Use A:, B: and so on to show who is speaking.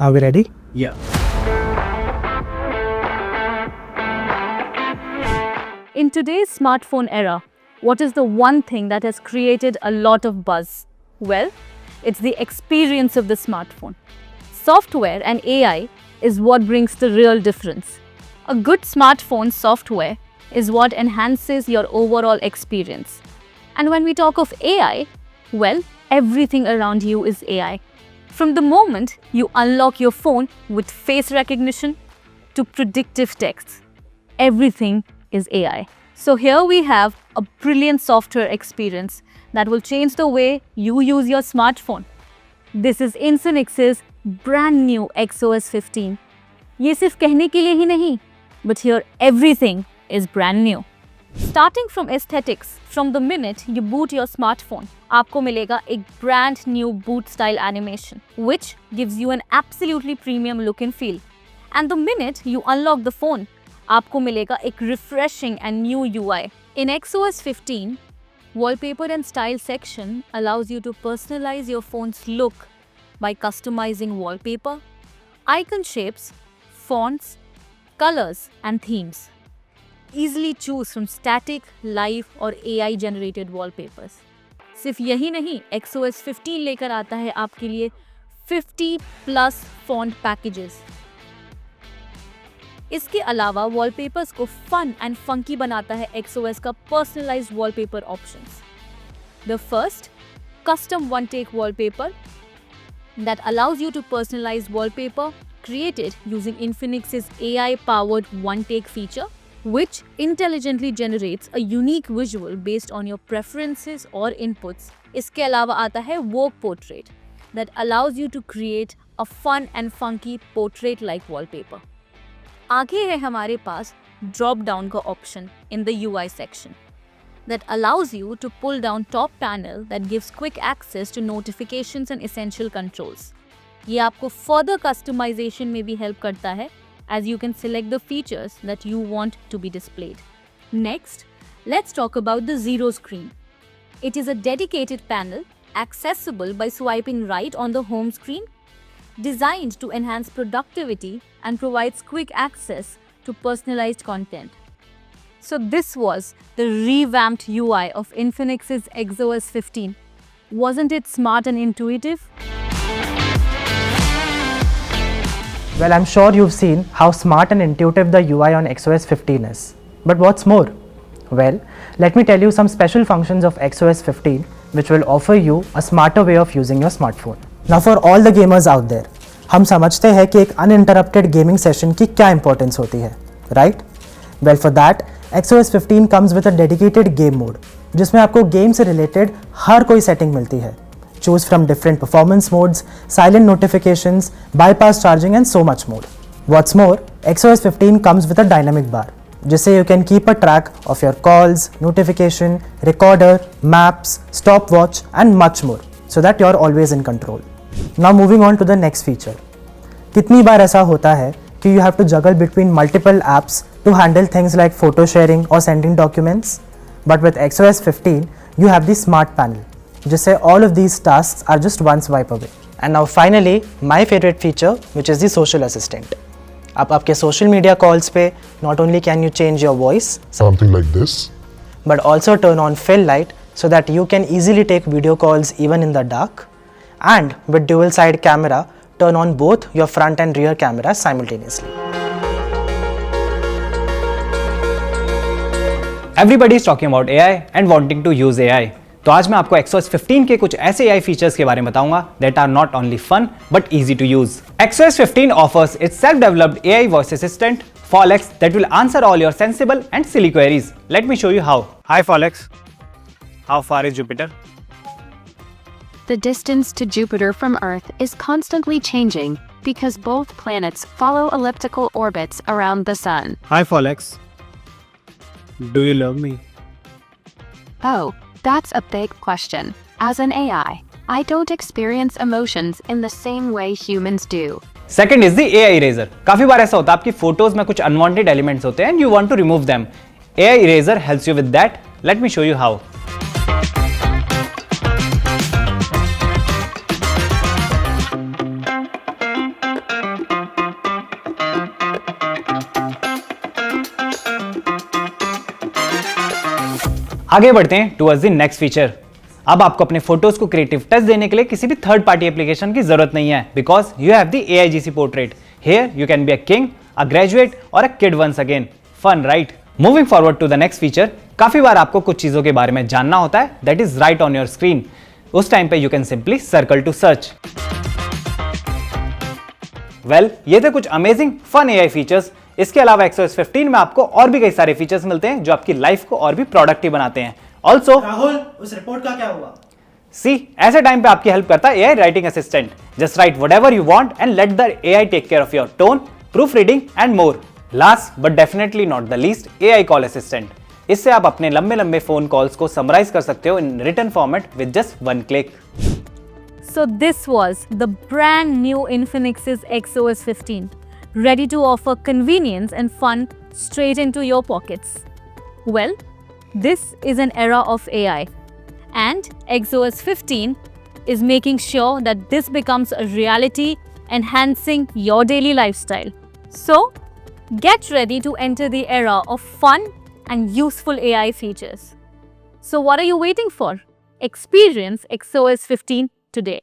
A: Are we ready?
B: Yeah.
C: In today's smartphone era, what is the one thing that has created a lot of buzz? Well, it's the experience of the smartphone. Software and AI is what brings the real difference. A good smartphone software is what enhances your overall experience. And when we talk of AI, well, everything around you is AI. From the moment you unlock your phone with face recognition to predictive text, everything is AI. So here we have a brilliant software experience that will change the way you use your smartphone. This is Infinix's brand new XOS 15. ये सिर्फ कहने के लिए ही नहीं, but here everything is brand new. Starting from aesthetics, from the minute you boot your smartphone, आपको मिलेगा एक brand new boot style animation, which gives you an absolutely premium look and feel. And the minute you unlock the phone, आपको मिलेगा एक refreshing and new UI. In XOS 15, Wallpaper and Style section allows you to personalize your phone's look by customizing wallpaper, icon shapes, fonts, colors and themes. Easily choose from static, live और AI generated wallpapers. सिर्फ यही नहीं, XOS 15 लेकर आता है आपके लिए 50+ font packages. इसके अलावा वॉलपेपर्स को फन एंड फंकी बनाता है XOS का personalised wallpaper options. The first, custom one-take wallpaper that allows you to personalize wallpaper created using Infinix's AI-powered one-take feature, which intelligently generates a unique visual based on your preferences or inputs. इसके अलावा आता है Vogue Portrait that allows you to create a fun and funky portrait-like wallpaper. आगे है हमारे पास drop down का option in the UI section that allows you to pull down top panel that gives quick access to notifications and essential controls. ये आपको further customization में भी help करता है as you can select the features that you want to be displayed. Next, let's talk about the zero screen. It is a dedicated panel accessible by swiping right on the home screen, designed to enhance productivity and provides quick access to personalized content. So this was the revamped UI of Infinix's XOS 15. Wasn't it smart and intuitive?
A: Well, I'm sure you've seen how smart and intuitive the UI on XOS 15 is. But what's more? Well, let me tell you some special functions of XOS 15 which will offer you a smarter way of using your smartphone. Now for all the gamers out there, हम समझते हैं कि एक uninterrupted gaming session की क्या importance होती है, right? Well, for that, XOS 15 comes with a dedicated game mode, जिसमें आपको game से related हर कोई setting मिलती है. Choose from different performance modes, silent notifications, bypass charging and so much more. What's more, XOS 15 comes with a dynamic bar, जिससे you can keep a track of your calls, notification, recorder, maps, stopwatch and much more, so that you're always in control. Now moving on to the next feature. कितनी बार ऐसा होता है कि you have to juggle between multiple apps to handle things like photo sharing or sending documents? But with XOS 15, you have the smart panel, जिससे all of these tasks are just one swipe away. And now finally, my favorite feature, which is the social assistant. आप आपके social media calls पे not only can you change your voice,
D: something like this,
A: but also turn on fill light so that you can easily take video calls even in the dark. And with dual side camera, turn on both your front and rear cameras simultaneously.
B: Everybody is talking about AI and wanting to use AI. तो आज मैं आपको XOS 15 के कुछ ऐसे AI features के बारे में बताऊंगा that are not only fun but easy to use. XOS 15 offers its self-developed AI voice assistant Follex that will answer all your sensible and silly queries. Let me show you how. Hi Follex. How far is Jupiter?
E: The distance to Jupiter from Earth is constantly changing because both planets follow elliptical orbits around the Sun.
F: Hi Follex. Do you love me?
E: Oh, that's a big question. As an AI, I don't experience emotions in the same way humans do.
B: Second is the AI eraser. काफी बार ऐसा होता है आपकी photos में कुछ unwanted elements होते हैं and you want to remove them. AI eraser helps you with that. Let me show you how. आगे बढ़ते हैं टुवर्ड्स द नेक्स्ट फीचर। अब आपको अपने फोटोज को क्रिएटिव टच देने के लिए किसी भी थर्ड पार्टी एप्लीकेशन की जरूरत नहीं है, because you have the AIGC portrait. Here you can be a king, a graduate और a kid once again. Fun right? Moving forward to the next feature, काफी बार आपको कुछ चीजों के बारे में जानना होता है that is right on your screen. उस टाइम पे you can simply circle to search. Well, ये थे कुछ अमेजिंग फन AI फीचर्स। इसके अलावा XOS 15 में आपको और भी कई सारे फीचर्स मिलते हैं जो आपकी लाइफ को और भी प्रोडक्टिव बनाते हैं। ऑल्सो
A: राहुल, उस रिपोर्ट का क्या हुआ?
B: सी, ऐसे टाइम पे आपकी हेल्प करता है AI writing assistant. Just write whatever you want and let the AI take care of your tone, proof reading and more. Last but definitely not the least, AI call assistant. इससे आप अपने लंबे लंबे phone calls को summarise कर सकते हो in written format with just one click.
C: So this was the brand new Infinix's XOS 15, ready to offer convenience and fun straight into your pockets. Well, this is an era of AI, and XOS 15 is making sure that this becomes a reality, enhancing your daily lifestyle. So, get ready to enter the era of fun and useful AI features. So what are you waiting for? Experience XOS 15 today.